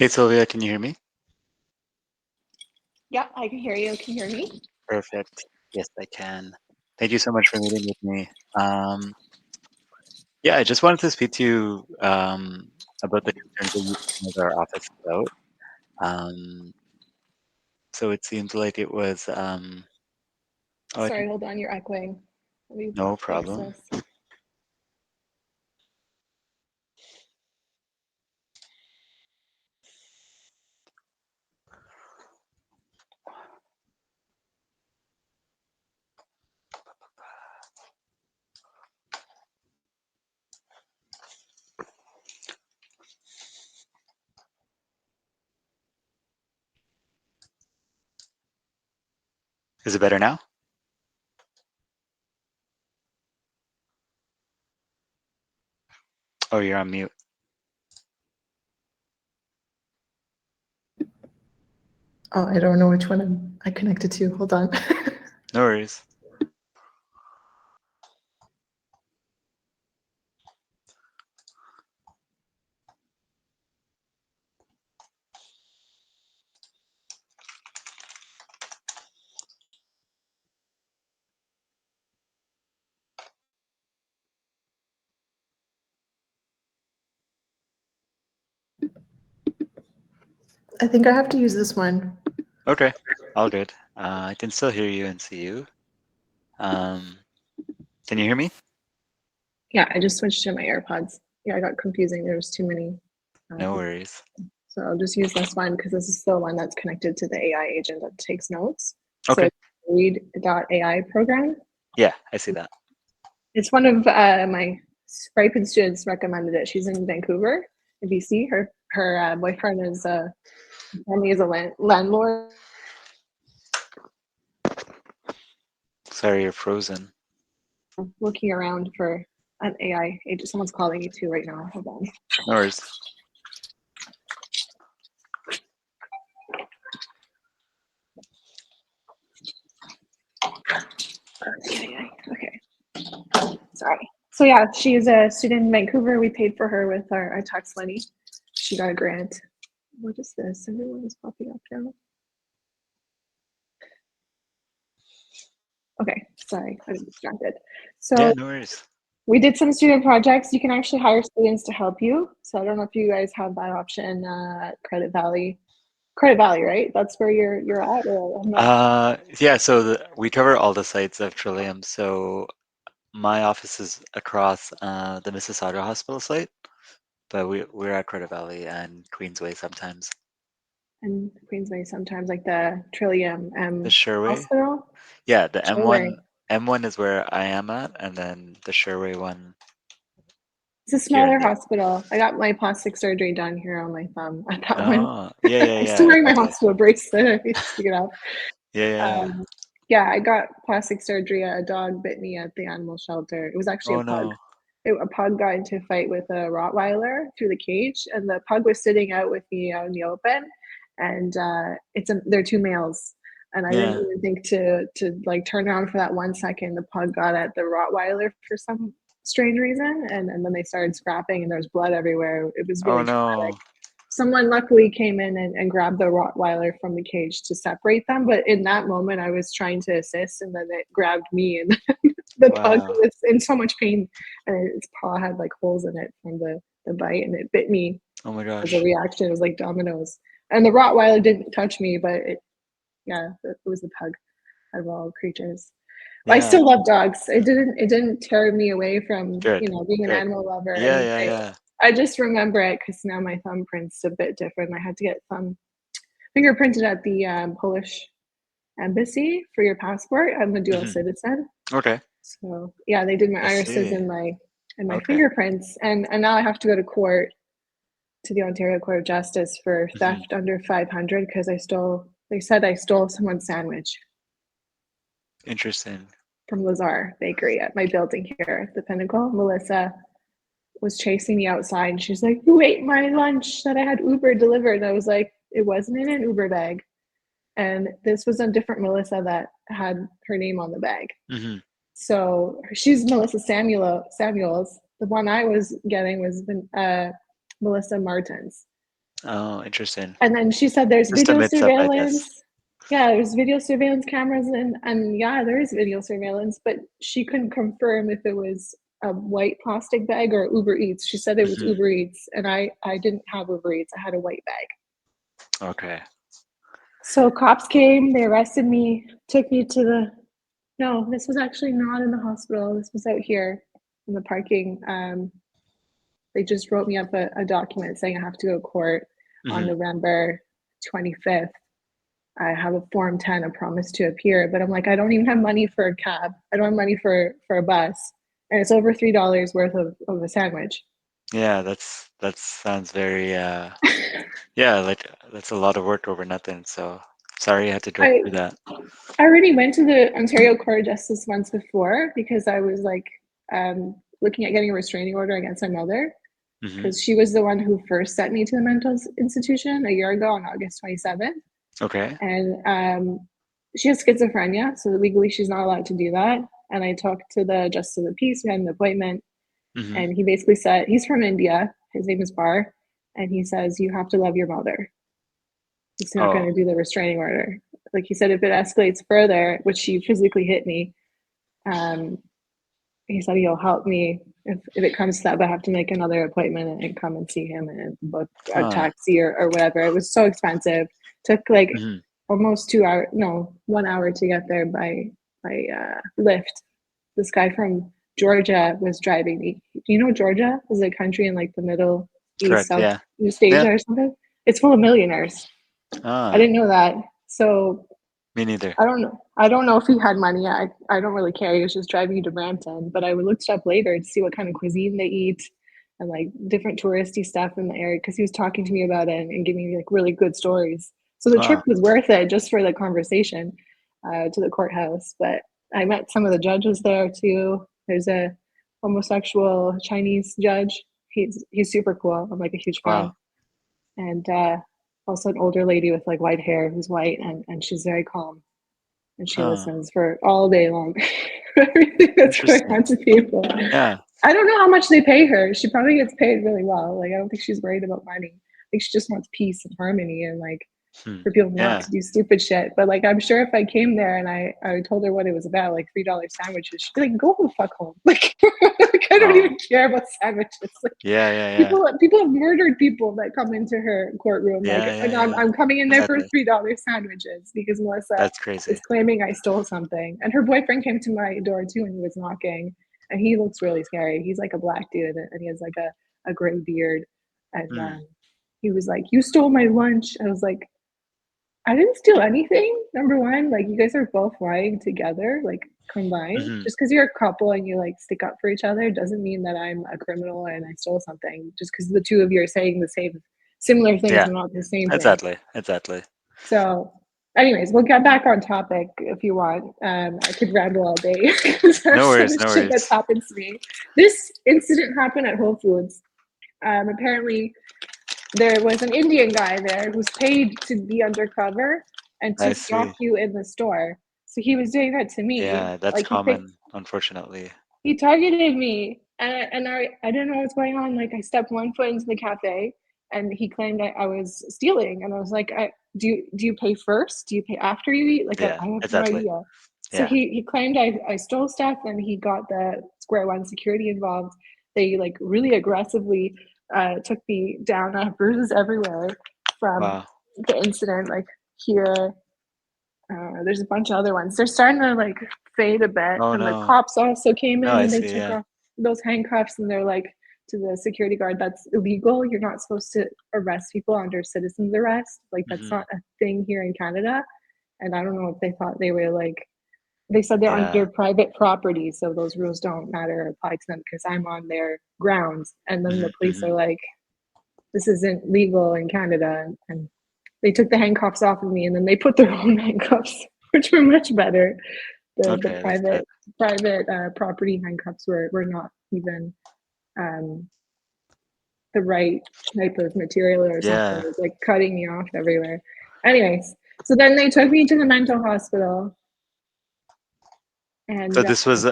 Hey Sylvia, can you hear me? Yeah, I can hear you. Can you hear me? Perfect. Yes, I can. Thank you so much for meeting with me. Yeah, I just wanted to speak to you about the concerns that you with our office about. Um, so it seems like it was, oh, I think Sorry, hold on. You're echoing. Let me no fix problem. this. Is it better now? Oh, you're on mute. Oh, I don't know which one I connected to. Hold on. No worries. I think I have to use this one. Okay, all good. I can still hear you and see you. Um, can you hear me? Yeah, I just switched to my AirPods. Yeah, I got confusing. There's too many. No Um, worries. so I'll just use this one because this is the one that's connected to the AI agent that takes notes. So Okay. it's read.ai program. Yeah, I see that. It's one of my Ripon students recommended it. She's in Vancouver, in BC. Her boyfriend is family is a landlord. Sorry, you're frozen. Looking around for an AI agent. Someone's calling me too right now. Hold on. No worries. Okay. Sorry. So yeah, she's a student in Vancouver. We paid for her with our tax money. She got a grant. What is this? Everyone is popping up now. Okay, sorry, I was distracted. Yeah, So no worries. we did some student projects. You can actually hire students to help you. So I don't know if you guys have that option at Credit Valley. Credit Valley, right? That's where you're at, or I'm not. Yeah, so we cover all the sites of Trillium. So my office is across the Mississauga Hospital site, but we're at Credit Valley and Queensway sometimes. And Queensway sometimes, like the Trillium The Sherway? Hospital. Yeah, the Sherway. M1 is where I am at, and then the Sherway one It's a here and smaller there. hospital. I got my plastic surgery done here on my thumb at that one. Oh, yeah, yeah, I'm yeah. still I wearing my thought that. hospital bracelet. I need to stick it up. Yeah, yeah, yeah. Um, yeah, I got plastic surgery. A dog bit me at the animal shelter. It was actually a Oh pug. no. A pug got into a fight with a Rottweiler through the cage, and the pug was sitting out with me out in the open. And they're two males, and I didn't Yeah. even think to like turn around for that 1 second. The pug got at the Rottweiler for some strange reason, and then they started scrapping, and there was blood everywhere. It was Oh really traumatic. no. Someone luckily came in and grabbed the Rottweiler from the cage to separate them, but in that moment, I was trying to assist, and then it grabbed me, and the pug Wow. was in so much pain, and its paw had like holes in it from the bite, and it bit me Oh my as a gosh. reaction. It was like dominoes, and the Rottweiler didn't touch me, but it was the pug out of all creatures. I Yeah. still love dogs. It didn't tear me away from Good. being an Good. animal lover, Yeah, and yeah, I yeah. I just remember it because now my thumbprint's a bit different. I had to get fingerprinted at the Polish embassy for your passport. I'm a dual Hmm. citizen, Okay. so yeah, they did my I irises see. and my Okay. fingerprints, and now I have to go to court to the Ontario Court of Justice for Hmm. theft under 500 because They said I stole someone's sandwich Interesting. from Lazar Bakery at my building here at the Pinnacle. Melissa was chasing me outside, and she's like, "Who ate my lunch that I had Uber delivered?" And I was like, "It wasn't in an Uber bag." And this was a different Melissa that had her name on the bag. Hmm. So she's Melissa Samuels. The one I was getting was Melissa Martins. Oh, interesting. And then she said there's Just a video mix up, I guess. surveillance. Yeah, there's video surveillance cameras, and yeah, there is video surveillance, but she couldn't confirm if it was a white plastic bag or Uber Eats. She said it was Hmm. Uber Eats, and I didn't have Uber Eats. I had a white bag. Okay. So cops came, they arrested me, took me to the, no, this was actually not in the hospital. This was out here in the parking. They just wrote me up a document saying I have to go to court on Hmm. November 25th. I have a Form 10, a promise to appear, but I'm like, I don't even have money for a cab. I don't have money for a bus. And it's over $3 worth of a sandwich. Yeah, that sounds very yeah, like that's a lot of work over nothing. So sorry you had to go I through that. I already went to the Ontario Court of Justice once before because I was like looking at getting a restraining order against my mother Hmm. because she was the one who first sent me to the mental institution a year ago on August 27th. Okay. And she has schizophrenia, so legally she's not allowed to do that. And I talked to the Justice of the Peace. We had an appointment, Hmm. and he basically said he's from India. His name is Bar, and he says you have to love your mother. He's not going Oh. to do the restraining order. Like he said, if it escalates further, which she physically hit me, um, he said he'll help me if it comes to that, but I have to make another appointment and come and see him and book a Huh. taxi or whatever. It was so expensive. Took like Hmm. almost 2 hours, no, 1 hour to get there by Lyft. This guy from Georgia was driving me. Do you know Georgia is a country in like the Middle East, Correct. Yeah. Southeast Yeah. Asia or something? It's full of millionaires. I Ah, didn't know that. So me neither. I don't know. I don't know if he had money. I don't really care. He was just driving you to Brampton. But I looked up later to see what kind of cuisine they eat and like different touristy stuff in the area because he was talking to me about it and giving me like really good stories. So the trip Ah, was worth it just for the conversation to the courthouse. But I met some of the judges there too. There's a homosexual Chinese judge. He's super cool. I'm like a huge fan. wow. And also an older lady with like white hair who's white and she's very calm and she Oh, listens for all day long. Everything that's going interesting. on to people. Yeah. I don't know how much they pay her. She probably gets paid really well. Like I don't think she's worried about money. I think she just wants peace and harmony and like Hmm. for people not Yeah. to do stupid shit. But like I'm sure if I came there and I told her what it was about, like $3 sandwiches, she'd be like, go the fuck home. Like I don't Oh. even care about sandwiches. Like Yeah. Yeah. Yeah. people have murdered people that come into her courtroom. Like, Yeah. Yeah. and Yeah. I'm coming in there for Exactly. $3 sandwiches because Melissa That's crazy. is claiming I stole something. And her boyfriend came to my door too when he was knocking, and he looks really scary. He's like a black dude, and he has like a gray beard. And Hmm. he was like, "You stole my lunch." I was like, I didn't steal anything. Number one, like you guys are both lying together, like combined. Hmm. Just because you're a couple and you like stick up for each other doesn't mean that I'm a criminal and I stole something. Just because the two of you are saying the same, similar things, Yeah. but not the same thing. Exactly. Exactly. So, anyways, we'll get back on topic if you want. I could ramble all day because No there's so worries. much No shit that's worries. happened to me. This incident happened at Whole Foods. Apparently, there was an Indian guy there who's paid to be undercover and to I stalk see. you in the store. So he was doing that to me. Yeah, that's Like common, unfortunately. he targeted me, and I didn't know what's going on. Like I stepped one foot into the cafe, and he claimed I was stealing, and I was like, do you pay first? Do you pay after you eat? Like Yeah. I have no Exactly. idea. So Yeah. he claimed I stole stuff, and he got the Square One security involved. They like really aggressively took me down. I have bruises everywhere from Wow. the incident. Like here, there's a bunch of other ones. They're starting to like fade a bit, Oh and the no. cops also came No, in I and they see. took Yeah. off those handcuffs, and they're like to the security guard, "That's illegal. You're not supposed to arrest people under citizen's arrest. Like that's Hmm. not a thing here in Canada." And I don't know if they thought they were like they said they're under Yeah. private property, so those rules don't matter or apply to them because I'm on their grounds. And then the police Hmm. are like, this isn't legal in Canada. And they took the handcuffs off of me and then they put their own handcuffs, which were much better. The Okay, that's good. private property handcuffs were not even um, the right type of material or something. It Yeah. was like cutting me off everywhere. Anyways, so then they took me to the mental hospital and So this was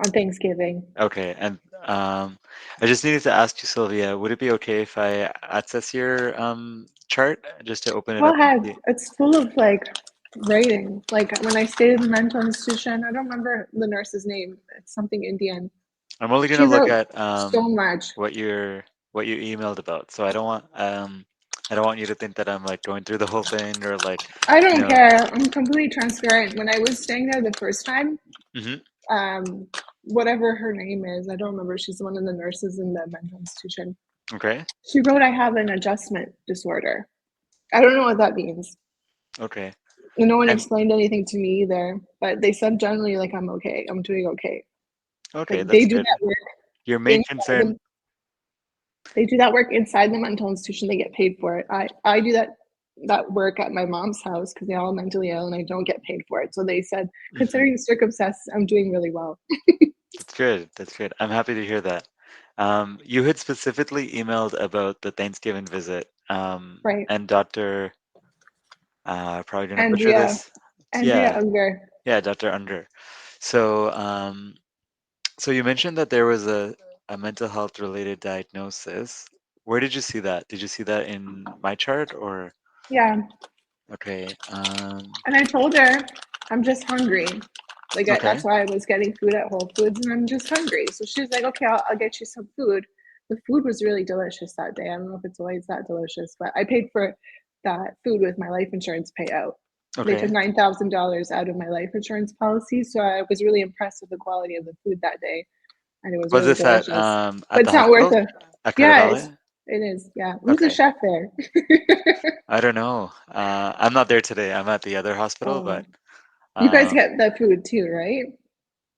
on Thanksgiving. Okay, and I just needed to ask you, Sylvia, would it be okay if I access your chart just to open it Go up and ahead. see? It's full of like writing. Like when I stayed in the mental institution, I don't remember the nurse's name. It's something Indian. I'm only She gonna look wrote at so much. what what you emailed about. So I don't want you to think that I'm like going through the whole thing or like, I you don't know. care. I'm completely transparent. When I was staying there the first time, Hmm. um, whatever her name is, I don't remember. She's one of the nurses in the mental institution. Okay. She wrote I have an adjustment disorder. I don't know what that means. Okay. And no one And explained anything to me either, but they said generally like I'm okay. I'm doing okay. okay, Like they that's do good. that work Your main inside concern. the they do that work inside the mental institution. They get paid for it. I do that work at my mom's house because they're all mentally ill and I don't get paid for it. So they said, Mhm. considering the circumstances, I'm doing really well. That's good. That's good. I'm happy to hear that. You had specifically emailed about the Thanksgiving visit, Right. and Dr. Probably gonna butcher Andrea, this. Andrea Yeah, Unger. yeah, Dr. Under. So, so you mentioned that there was a mental health related diagnosis. Where did you see that? Did you see that in my chart or Yeah. okay? And I told her, I'm just hungry. Like Okay. that's why I was getting food at Whole Foods, and I'm just hungry. So she's like, okay, I'll get you some food. The food was really delicious that day. I don't know if it's always that delicious, but I paid for that food with my life insurance payout. They took Okay. $9,000 out of my life insurance policy, so I was really impressed with the quality of the food that day, and it was Was really this delicious. at But the it's not worth hospital it. at Credit Yeah, Valley? it is. Yeah, who's the Okay. chef there? I don't know. I'm not there today. I'm at the other hospital, but Oh, you guys um, get the food too, right?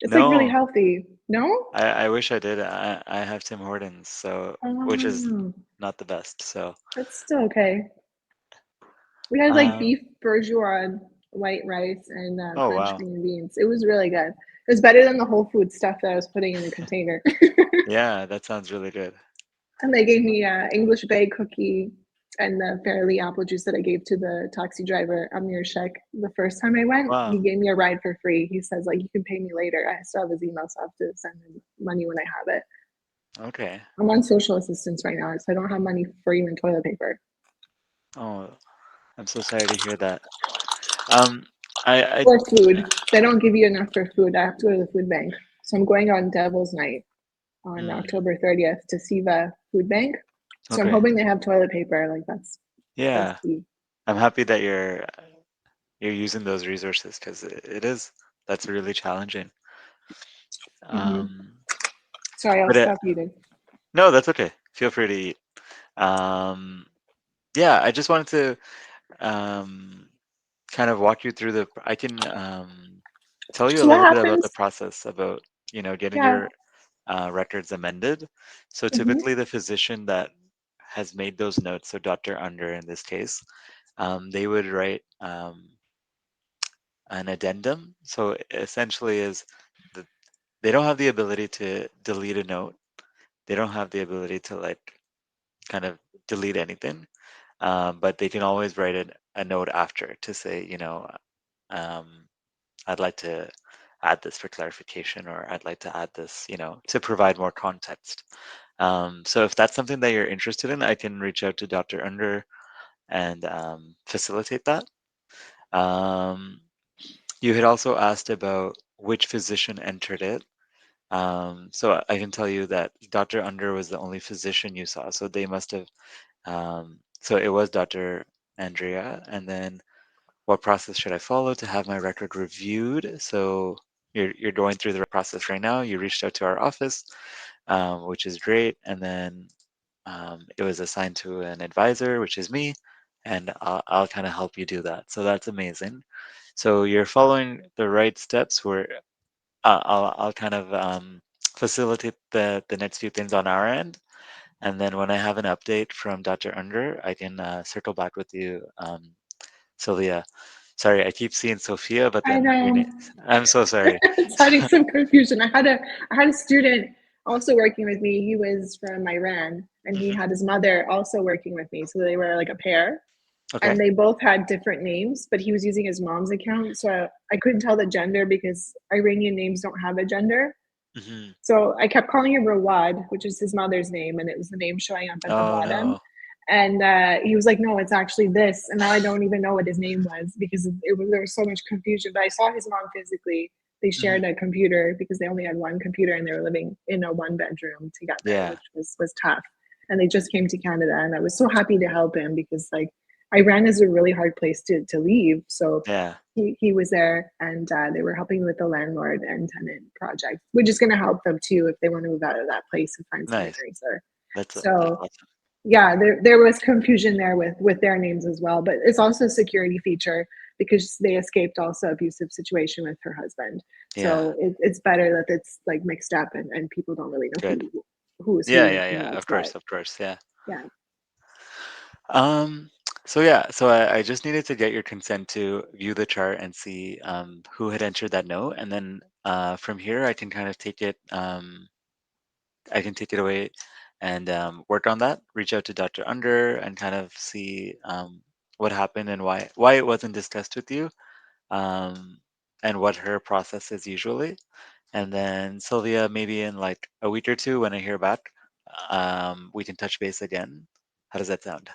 It's like really no. healthy. No? I wish I did. I have Tim Hortons, so which is Oh, not the best. So, that's still okay. We had like um, beef bourgeois, white rice, and oh French wow, green beans. It was really good. It was better than the Whole Food stuff that I was putting in the container. yeah, that sounds really good. And they gave me a English bay cookie and the Fairly apple juice that I gave to the taxi driver Amir Sheikh the first time I went. He Wow. gave me a ride for free. He says like you can pay me later. I still have his email, so I have to send him money when I have it. Okay. I'm on social assistance right now, so I don't have money for even toilet paper Oh, I'm so sorry to hear that. Um, I or food. They don't give you enough for food. I have to go to the food bank. So I'm going on Devil's Night on mm, October 30th to see the food bank. So I'm okay. hoping they have toilet paper. Like that's Yeah, key. I'm happy that you're using those resources because it is that's really challenging. Hmm. Um, Sorry, I'll but stop eating. no, that's okay. Feel free to eat. Um, yeah, I just wanted to kind of walk you through I can tell you a So what little bit about the happens? process about, getting Yeah. your records amended. So Hmm. typically the physician that has made those notes, so Dr. Under in this case, they would write an addendum. So essentially is the, they don't have the ability to delete a note. They don't have the ability to like kind of delete anything, but they can always write a note after to say, um, I'd like to add this for clarification, or I'd like to add this, to provide more context. So if that's something that you're interested in, I can reach out to Dr. Under and facilitate that. Um, you had also asked about which physician entered it. So I can tell you that Dr. Under was the only physician you saw. So they must have, so it was Dr. Andrea. And then what process should I follow to have my record reviewed? So you're going through the process right now. You reached out to our office, which is great. And then it was assigned to an advisor, which is me, and I'll kind of help you do that. So that's amazing. So you're following the right steps. Where I'll kind of facilitate the next few things on our end, and then when I have an update from Dr. Unger, I can circle back with you, Sylvia. Sorry, I keep seeing Sophia, but I then your know. name. I'm so sorry. It's adding some confusion. I had a student also working with me. He was from Iran and he Mhm. had his mother also working with me. So they were like a pair. Okay. And they both had different names, but he was using his mom's account. So I couldn't tell the gender because Iranian names don't have a gender. Hmm. So I kept calling him Rawad, which is his mother's name, and it was the name showing up at the Oh bottom. no. And he was like, "No, it's actually this." And now I don't even know what his name was because it was there was so much confusion. But I saw his mom physically. They Hmm. shared a computer because they only had one computer and they were living in a one bedroom together, Yeah. which was tough. And they just came to Canada, and I was so happy to help him because like Iran is a really hard place to leave. So Yeah. he was there, and they were helping with the landlord and tenant project, which is going to help them too if they want to move out of that place and find somewhere Nice. nicer. That's So awesome. yeah, there was confusion there with their names as well, but it's also a security feature because they escaped also abusive situation with her husband. Yeah. So it's better that it's like mixed up and people don't really know Good. who's Yeah, who and yeah, who yeah. wants Of what. course, of course. Yeah. Yeah. Um, so yeah, so I just needed to get your consent to view the chart and see who had entered that note, and then from here I can kind of take it. I can take it away and work on that. Reach out to Dr. Under and kind of see what happened and why it wasn't discussed with you, um, and what her process is usually. And then Sylvia, maybe in like a week or two when I hear back, we can touch base again. How does that sound?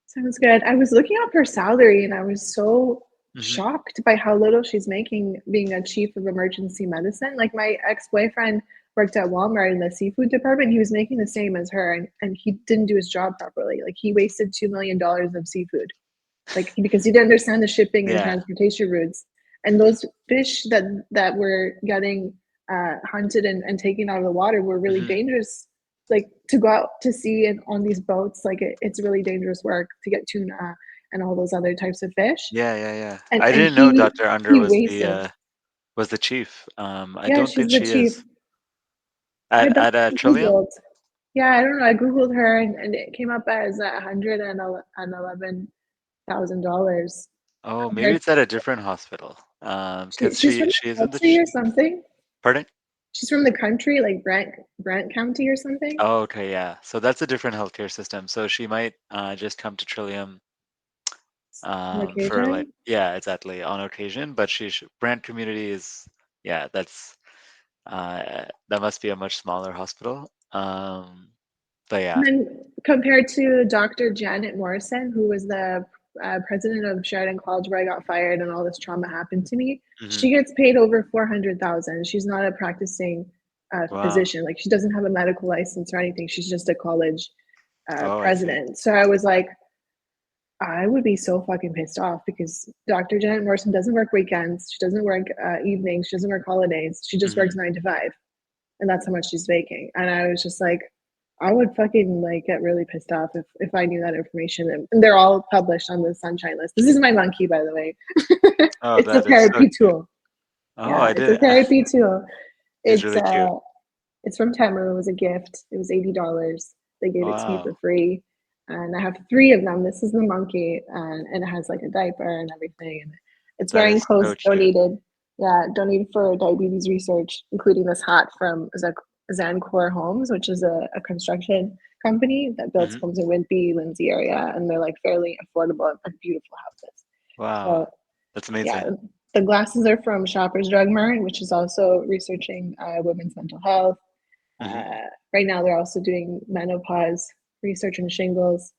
Sounds good. I was looking up her salary and I was so Hmm. shocked by how little she's making being a chief of emergency medicine. Like my ex-boyfriend worked at Walmart in the seafood department. He was making the same as her and he didn't do his job properly. Like he wasted $2 million of seafood. Like because he didn't understand the shipping and Yeah. transportation routes. And those fish that were getting hunted and taken out of the water were really Hmm. dangerous. Like to go out to sea and on these boats, like it's really dangerous work to get tuna and all those other types of fish. Yeah, yeah, yeah. And I and didn't know he Dr. Under he wasted. was the chief. I Yeah, don't she's think the she chief. is I don't at I Trillium. googled. Yeah, I don't know. I googled her and it came up as $111,000 Oh, maybe compared. it's at a different hospital. Because She's from she the isn't the country or something. pardon? She's from the country, like Brant County or something. Oh, okay, yeah. So that's a different healthcare system. So she might just come to Trillium On for like occasion. yeah, exactly on occasion. But Brand Community is yeah, that must be a much smaller hospital. But And yeah. then compared to Dr. Janet Morrison, who was the president of Sheridan College, where I got fired and all this trauma happened to me, Hmm. she gets paid over 400,000. She's not a practicing Wow. physician. Like she doesn't have a medical license or anything. She's just a college Oh, I see. president. So I was like, I would be so fucking pissed off because Dr. Janet Morrison doesn't work weekends. She doesn't work evenings. She doesn't work holidays. She just Hmm. works 9 to 5, and that's how much she's making. And I was just like, I would fucking like get really pissed off if I knew that information. And they're all published on the Sunshine List. This is my monkey, by the way. Oh, It's a that is so therapy cute. tool. Oh, Yeah, I it's a did. therapy tool. He's It's really cute. uh it's from Temu. It was a gift. It was $80. They gave it to me for Wow. free. And I have three of them. This is the monkey, and it has like a diaper and everything. And it's That wearing is clothes so cute. donated. Yeah, donated for diabetes research, including this hat from Zancor Homes, which is a construction company that builds Hmm. homes in Whitby, Lindsay area, and they're like fairly affordable and beautiful houses. Wow. So That's yeah, amazing. the glasses are from Shoppers Drug Mart, which is also researching women's mental health. Hmm. Right now, they're also doing menopause research and shingles.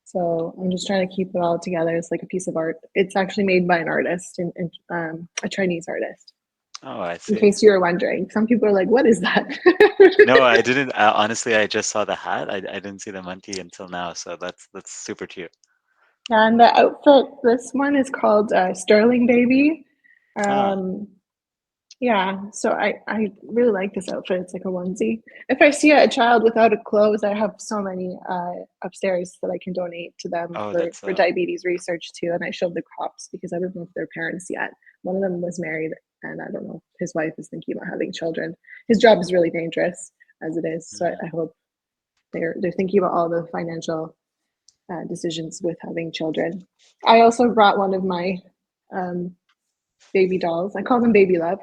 So I'm just trying to keep it all together. It's like a piece of art. It's actually made by an artist and a Chinese artist. Oh, I In see. case you were wondering, some people are like, "What is that?" No, I didn't. Honestly, I just saw the hat. I didn't see the monkey until now. So that's super cute. Yeah, and the outfit. This one is called Sterling Baby. Oh, Um, Yeah, so I really like this outfit. It's like a onesie. If I see a child without a clothes, I have so many upstairs that I can donate to them oh, for diabetes research too. And I showed the cops because I don't know if they're parents yet. One of them was married, and I don't know if his wife is thinking about having children. His job is really dangerous as it is, so mhm. I hope they're thinking about all the financial decisions with having children. I also brought one of my um, baby dolls. I call them Baby Love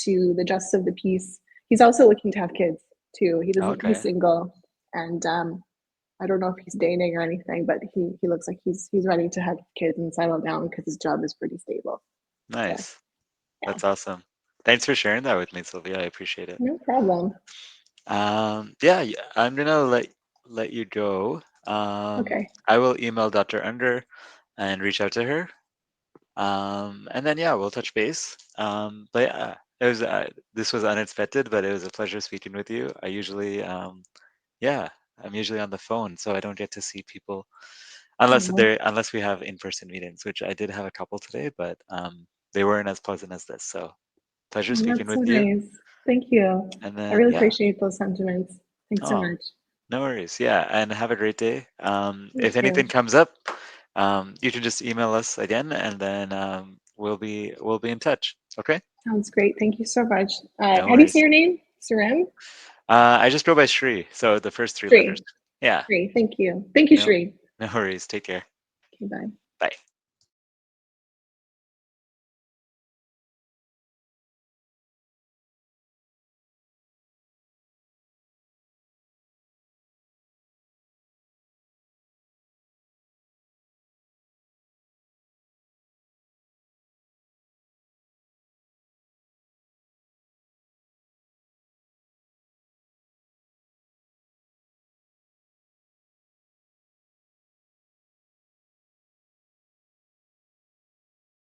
to the Justice of the Peace. He's also looking to have kids too. He doesn't. He's Okay, single, and I don't know if he's dating or anything, but he looks like he's ready to have kids and settle down because his job is pretty stable. So nice. yeah, That's awesome. Thanks for sharing that with me, Sylvia. I appreciate it. No problem. Yeah, I'm gonna let you go. Okay. I will email Dr. Under and reach out to her. And then yeah, we'll touch base. But yeah, it was this was unexpected, but it was a pleasure speaking with you. I usually yeah, I'm usually on the phone, so I don't get to see people Oh, unless we have in-person meetings, which I did have a couple today, but they weren't as pleasant as this. So pleasure oh, speaking that's so with you. nice. Thank you. And I then really yeah, appreciate those sentiments. Thanks so oh, much. no worries. Yeah, and have a great day. You If anything too. comes up, you can just email us again, and then we'll be in touch. Okay? Sounds great. Thank you so much. No How do you say worries. your name? Saram? I just go by Shri, so the first three letters. Shri. Yeah. Shri. Thank you. Thank you, No, Shri. no worries. Take care. Okay, bye. Bye.